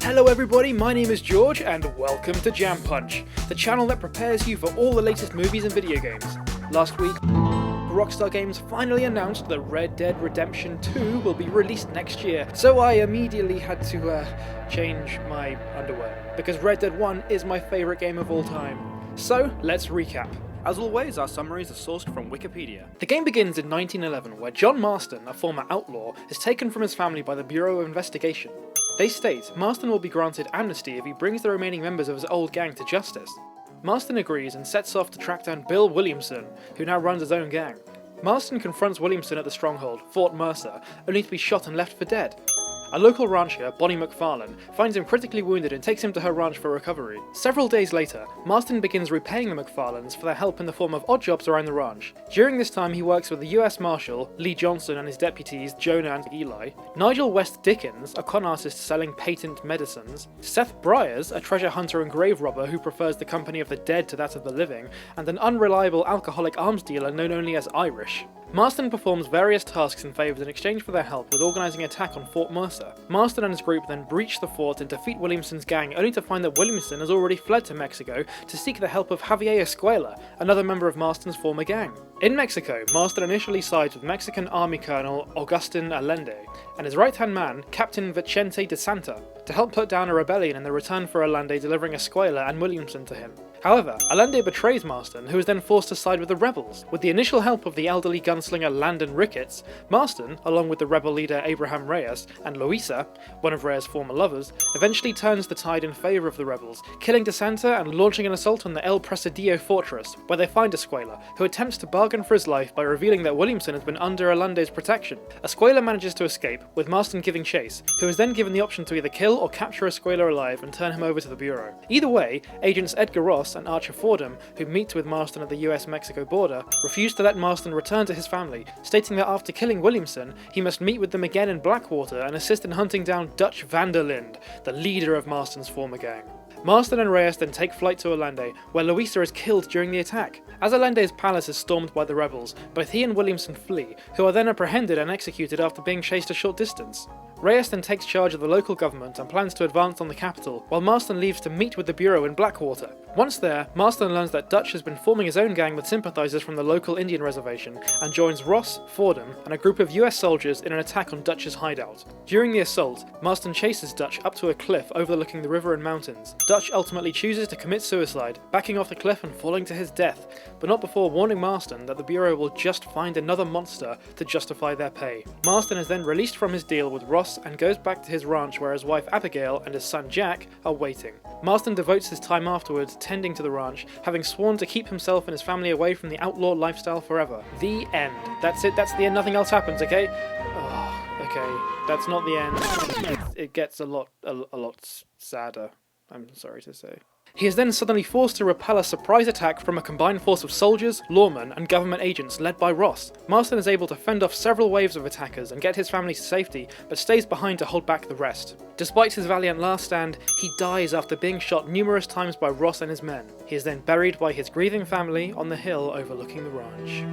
Hello everybody, my name is George and welcome to Jam Punch, the channel that prepares you for all the latest movies and video games. Last week, Rockstar Games finally announced that Red Dead Redemption 2 will be released next year, so I immediately had to change my underwear, because Red Dead 1 is my favourite game of all time. So, let's recap. As always, our summaries are sourced from Wikipedia. The game begins in 1911, where John Marston, a former outlaw, is taken from his family by the Bureau of Investigation. They state Marston will be granted amnesty if he brings the remaining members of his old gang to justice. Marston agrees and sets off to track down Bill Williamson, who now runs his own gang. Marston confronts Williamson at the stronghold, Fort Mercer, only to be shot and left for dead. A local rancher, Bonnie McFarlane, finds him critically wounded and takes him to her ranch for recovery. Several days later, Marston begins repaying the McFarlanes for their help in the form of odd jobs around the ranch. During this time he works with the US Marshal, Lee Johnson, and his deputies, Jonah and Eli, Nigel West Dickens, a con artist selling patent medicines, Seth Briers, a treasure hunter and grave robber who prefers the company of the dead to that of the living, and an unreliable alcoholic arms dealer known only as Irish. Marston performs various tasks and favours in exchange for their help with organising an attack on Fort Mercer. Marston and his group then breach the fort and defeat Williamson's gang, only to find that Williamson has already fled to Mexico to seek the help of Javier Escuela, another member of Marston's former gang. In Mexico, Marston initially sides with Mexican Army Colonel Agustin Allende and his right-hand man, Captain Vicente de Santa, to help put down a rebellion in the return for Allende delivering Escuela and Williamson to him. However, Allende betrays Marston, who is then forced to side with the rebels. With the initial help of the elderly gunslinger Landon Ricketts, Marston, along with the rebel leader Abraham Reyes and Luisa, one of Reyes' former lovers, eventually turns the tide in favour of the rebels, killing De Santa and launching an assault on the El Presidio fortress, where they find Escuela, who attempts to bargain for his life by revealing that Williamson has been under Allende's protection. Escuela manages to escape, with Marston giving chase, who is then given the option to either kill or capture Escuela alive and turn him over to the Bureau. Either way, agents Edgar Ross and Archer Fordham, who meet with Marston at the US-Mexico border, refuse to let Marston return to his family, stating that after killing Williamson, he must meet with them again in Blackwater and assist in hunting down Dutch van der Linde, the leader of Marston's former gang. Marston and Reyes then take flight to Allende, where Luisa is killed during the attack. As Allende's palace is stormed by the rebels, both he and Williamson flee, who are then apprehended and executed after being chased a short distance. Reyes then takes charge of the local government and plans to advance on the capital, while Marston leaves to meet with the Bureau in Blackwater. Once there, Marston learns that Dutch has been forming his own gang with sympathisers from the local Indian reservation, and joins Ross, Fordham, and a group of US soldiers in an attack on Dutch's hideout. During the assault, Marston chases Dutch up to a cliff overlooking the river and mountains. Dutch ultimately chooses to commit suicide, backing off the cliff and falling to his death, but not before warning Marston that the Bureau will just find another monster to justify their pay. Marston is then released from his deal with Ross and goes back to his ranch where his wife Abigail and his son Jack are waiting. Marston devotes his time afterwards tending to the ranch, having sworn to keep himself and his family away from the outlaw lifestyle forever. The end. That's it, that's the end, nothing else happens, okay? Oh, okay, that's not the end. It gets a lot sadder, I'm sorry to say. He is then suddenly forced to repel a surprise attack from a combined force of soldiers, lawmen, and government agents led by Ross. Marston is able to fend off several waves of attackers and get his family to safety, but stays behind to hold back the rest. Despite his valiant last stand, he dies after being shot numerous times by Ross and his men. He is then buried by his grieving family on the hill overlooking the ranch.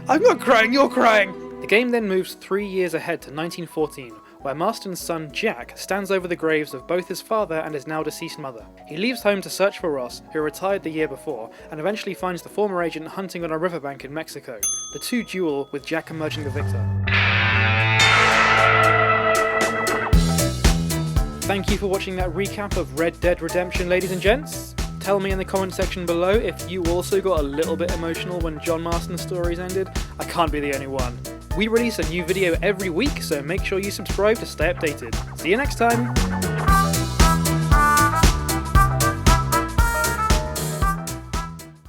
I'm not crying, you're crying! The game then moves 3 years ahead to 1914, where Marston's son Jack stands over the graves of both his father and his now deceased mother. He leaves home to search for Ross, who retired the year before, and eventually finds the former agent hunting on a riverbank in Mexico. The two duel, with Jack emerging the victor. Thank you for watching that recap of Red Dead Redemption, ladies and gents. Tell me in the comment section below if you also got a little bit emotional when John Marston's stories ended. I can't be the only one. We release a new video every week, so make sure you subscribe to stay updated. See you next time!